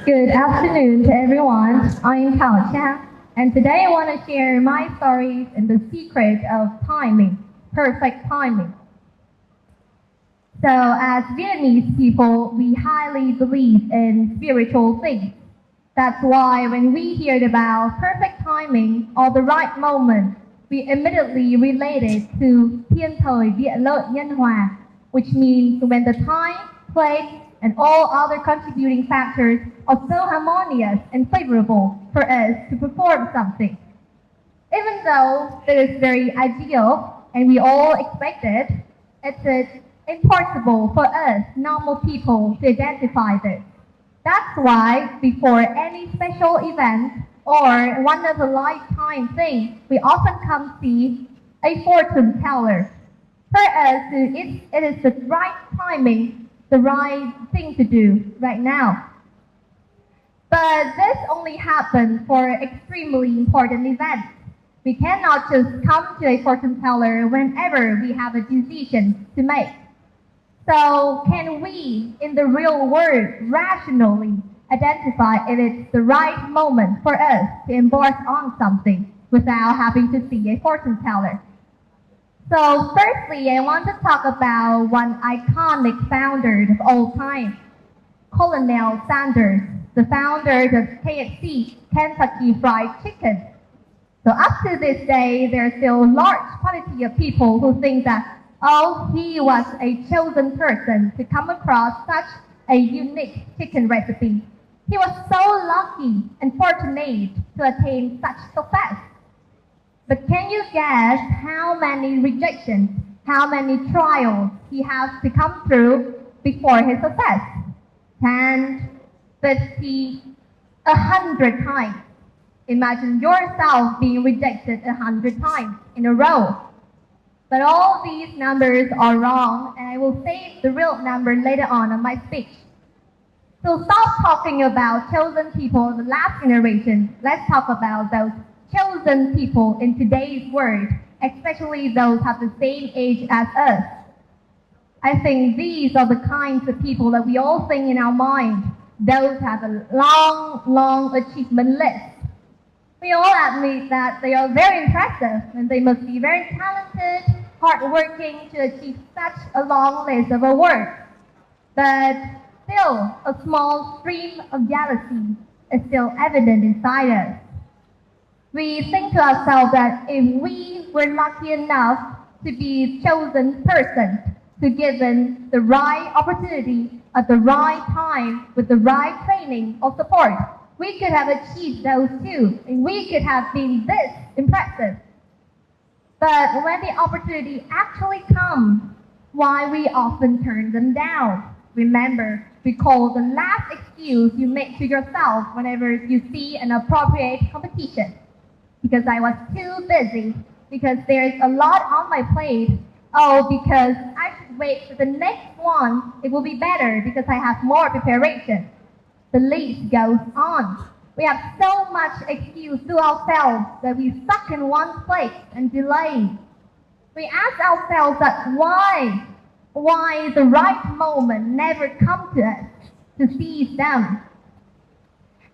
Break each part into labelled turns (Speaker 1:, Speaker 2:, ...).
Speaker 1: Good afternoon to everyone. I'm Trang, and today I want to share my stories and the secret of timing, perfect timing. So, as Vietnamese people, we highly believe in spiritual things. That's why when we hear about perfect timing or the right moment, we immediately relate it to thiên thời địa lợi nhân hòa, which means when the time, place, and all other contributing factors are so harmonious and favorable for us to perform something. Even though it is very ideal and we all expect it, it's impossible for us normal people to identify this. That's why before any special event or one of a lifetime thing, we often come see a fortune teller. For us, it is the right timing, the right thing to do right now. But this only happens for extremely important events. We cannot just come to a fortune teller whenever we have a decision to make. So can we, in the real world, rationally identify if it's the right moment for us to embark on something without having to see a fortune teller? So firstly, I want to talk about one iconic founder of all time, Colonel Sanders, the founder of KFC, Kentucky Fried Chicken. So up to this day, there's still a large quantity of people who think that, oh, he was a chosen person to come across such a unique chicken recipe. He was so lucky and fortunate to attain such success. But can you guess how many rejections, how many trials he has to come through before his success? 10, 50, 100 times. Imagine yourself being rejected 100 times in a row. But all these numbers are wrong, and I will save the real number later on my speech. So stop talking about chosen people of the last generation. Let's talk about those chosen people in today's world, especially those have the same age as us. I think these are the kinds of people that we all think in our mind. Those have a long achievement list. We all admit that they are very impressive and they must be very talented, hardworking to achieve such a long list of awards. But still, a small stream of jealousy is still evident inside us. We think to ourselves that if we were lucky enough to be a chosen person, to given the right opportunity at the right time with the right training or support, we could have achieved those too, and we could have been this impressive. But when the opportunity actually comes, why we often turn them down? Remember, recall the last excuse you make to yourself whenever you see an appropriate competition. Because I was too busy, because there's a lot on my plate, oh, because I should wait for the next one, it will be better because I have more preparation. The list goes on. We have so much excuse to ourselves that we stuck in one place and delay. We ask ourselves that why the right moment never comes to us to seize them.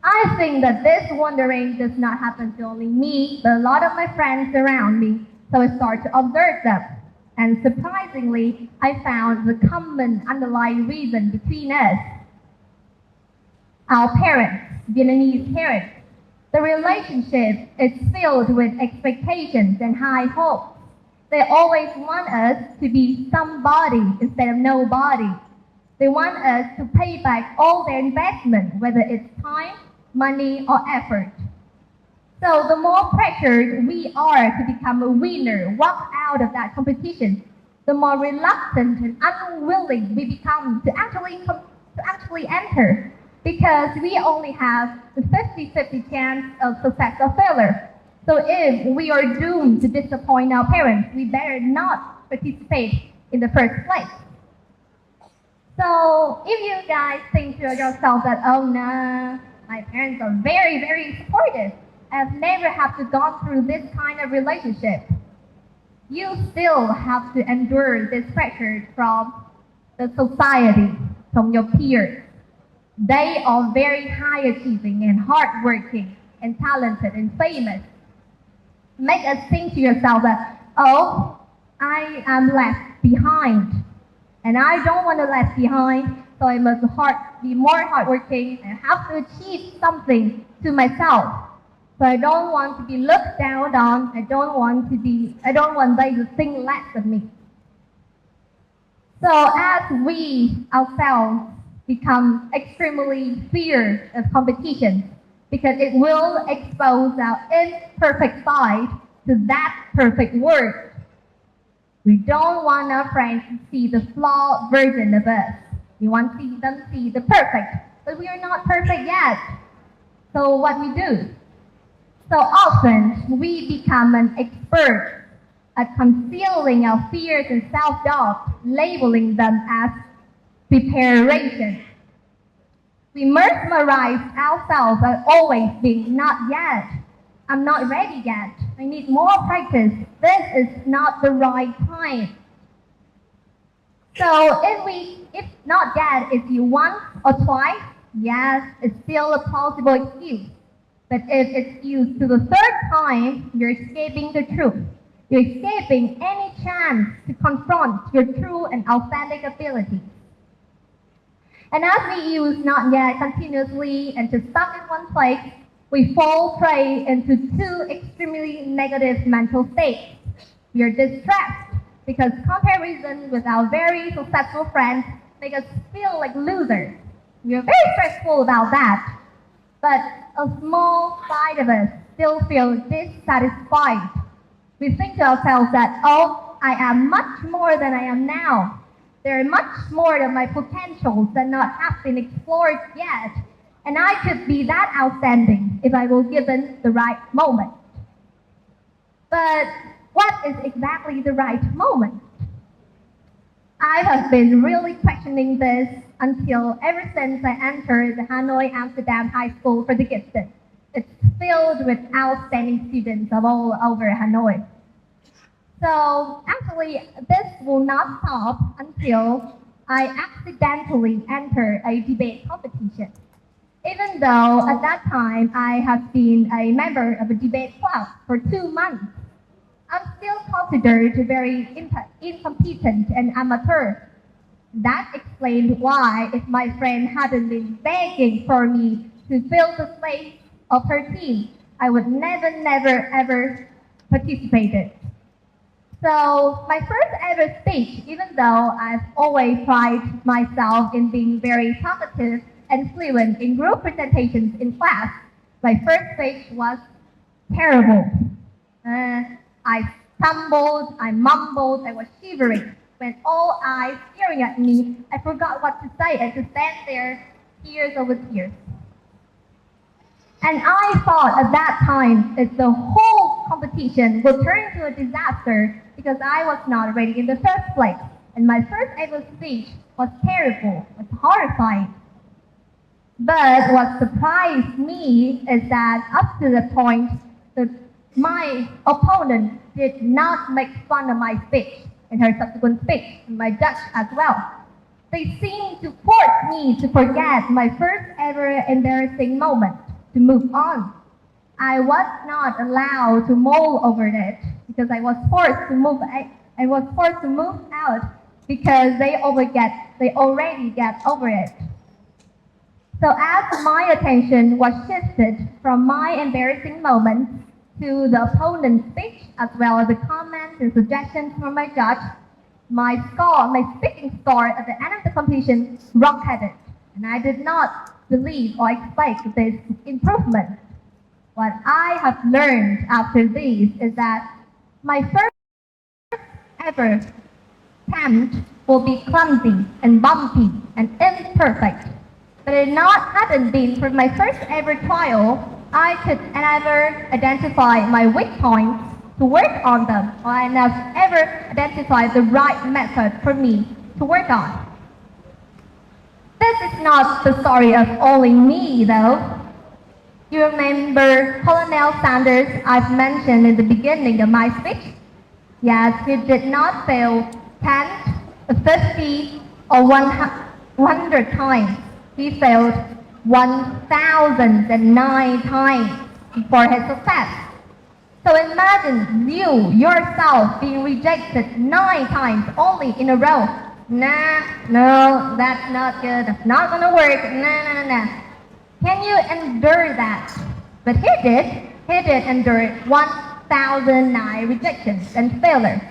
Speaker 1: I think that this wondering does not happen to only me, but a lot of my friends around me, so I start to observe them. And surprisingly, I found the common underlying reason between us. Our parents, Vietnamese parents, the relationship is filled with expectations and high hopes. They always want us to be somebody instead of nobody. They want us to pay back all their investment, whether it's time, money, or effort. So the more pressured we are to become a winner, walk out of that competition, the more reluctant and unwilling we become to actually enter. Because we only have the 50-50 chance of success or failure. So if we are doomed to disappoint our parents, we better not participate in the first place. So if you guys think to yourself that, oh no, my parents are very supportive, I've never have to go through this kind of relationship, you still have to endure this pressure from the society, from your peers. They are very high achieving and hardworking and talented and famous. Make us think to yourself that, oh, I am left behind. And I don't want to left behind, so I must be more hardworking and have to achieve something to myself. So I don't want to be looked down on. I don't want they to think less of me. So as we ourselves become extremely fear of competition, because it will expose our imperfect side to that perfect world. We don't want our friends to see the flawed version of us. We want them to see the perfect, but we are not perfect yet. So what we do? So often we become an expert at concealing our fears and self-doubt, labeling them as preparation. We mesmerize ourselves as always being not yet. I'm not ready yet. I need more practice. This is not the right time. So if not yet, if you once or twice, yes, it's still a plausible excuse. But if it's used to the third time, you're escaping the truth. You're escaping any chance to confront your true and authentic abilities. And as we use not yet continuously and just stuck in one place, we fall prey into two extremely negative mental states. We are distressed because comparison with our very successful friends make us feel like losers. We are very stressful about that. But a small side of us still feels dissatisfied. We think to ourselves that, oh, I am much more than I am now. There are much more of my potentials that not have been explored yet. And I could be that outstanding if I were given the right moment. But what is exactly the right moment? I have been really questioning this until ever since I entered the Hanoi Amsterdam High School for the Gifted. It's filled with outstanding students of all over Hanoi. So actually, this will not stop until I accidentally enter a debate competition. Even though at that time I have been a member of a debate club for 2 months, I'm still considered very incompetent and amateur. That explained why, if my friend hadn't been begging for me to fill the place of her team, I would never, ever participated. So my first ever speech, even though I've always prided myself in being very talkative and fluent in group presentations in class, my first speech was terrible. I stumbled, I mumbled, I was shivering. When all eyes staring at me, I forgot what to say and to stand there, tears over tears. And I thought at that time that the whole competition would turn into a disaster because I was not ready in the first place. And my first ever speech was terrible, was horrifying. But what surprised me is that up to the point that my opponent did not make fun of my speech in her subsequent speech, and my judge as well. They seemed to force me to forget my first ever embarrassing moment, to move on. I was not allowed to mull over it because I was forced to move out because they already get over it. So as my attention was shifted from my embarrassing moments to the opponent's speech, as well as the comments and suggestions from my judge, my speaking score at the end of the competition rocketed, and I did not believe or expect this improvement. What I have learned after this is that my first ever attempt will be clumsy and bumpy and imperfect. But if not hadn't been for my first ever trial, I could never identify my weak points to work on them, or I never identified the right method for me to work on. This is not the story of only me, though. You remember Colonel Sanders I've mentioned in the beginning of my speech? Yes, he did not fail 10, 50, or 100 times. he failed 1,009 times before his success. So imagine you yourself being rejected 9 times only in a row. Nah, no, that's not good. That's not gonna work. Nah. Can you endure that? But he did. He did endure 1,009 rejections and failures.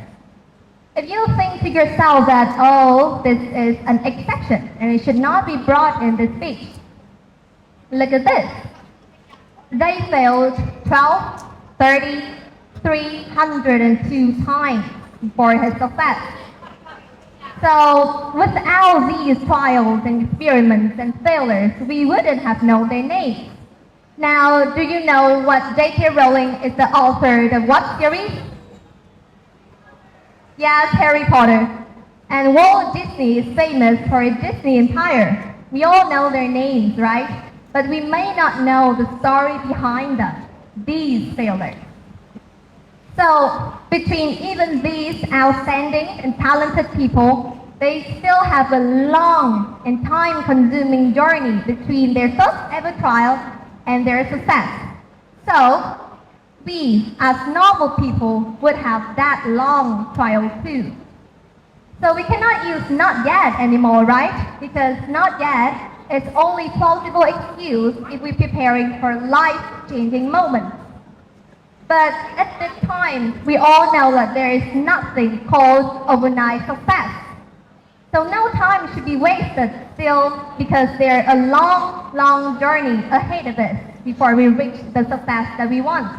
Speaker 1: If you think to yourself that, oh, this is an exception and it should not be brought in this speech, look at this. They failed 12, 30, 302 times before his success. So without these trials and experiments and failures, we wouldn't have known their names. Now, do you know what J.K. Rowling is the author of what series? Yes, Harry Potter. And Walt Disney is famous for his Disney Empire. We all know their names, right? But we may not know the story behind them, these failures. So, between even these outstanding and talented people, they still have a long and time-consuming journey between their first ever trial and their success. So, we as normal people would have that long trial too. So we cannot use not yet anymore, right? Because not yet is only plausible excuse if we're preparing for life-changing moments. But at this time, we all know that there is nothing called overnight success. So no time should be wasted still because there's a long journey ahead of us before we reach the success that we want.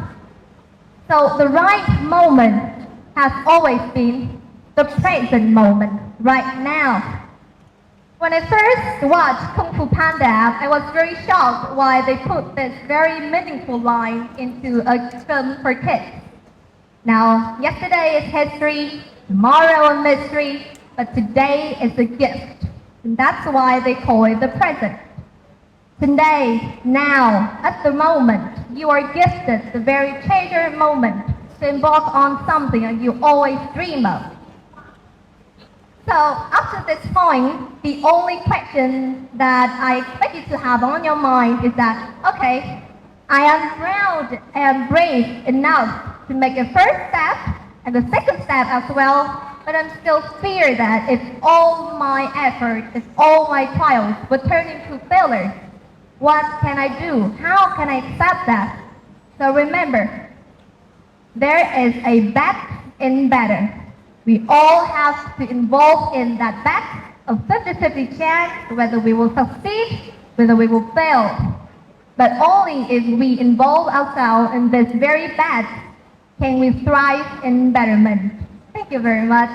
Speaker 1: So the right moment has always been the present moment, right now. When I first watched Kung Fu Panda, I was very shocked why they put this very meaningful line into a film for kids. Now, yesterday is history, tomorrow a mystery, but today is a gift. And that's why they call it the present. Today, now, at the moment, you are gifted the very treasured moment to embark on something that you always dream of. So, up to this point, the only question that I expect you to have on your mind is that, okay, I am proud and brave enough to make a first step and the second step as well, but I'm still fear that if all my effort, if all my trials would turn into failures, what can I do? How can I accept that? So remember, there is a bet in better. We all have to involve in that bet of 50-50 chance whether we will succeed, whether we will fail. But only if we involve ourselves in this very bet can we thrive in betterment. Thank you very much.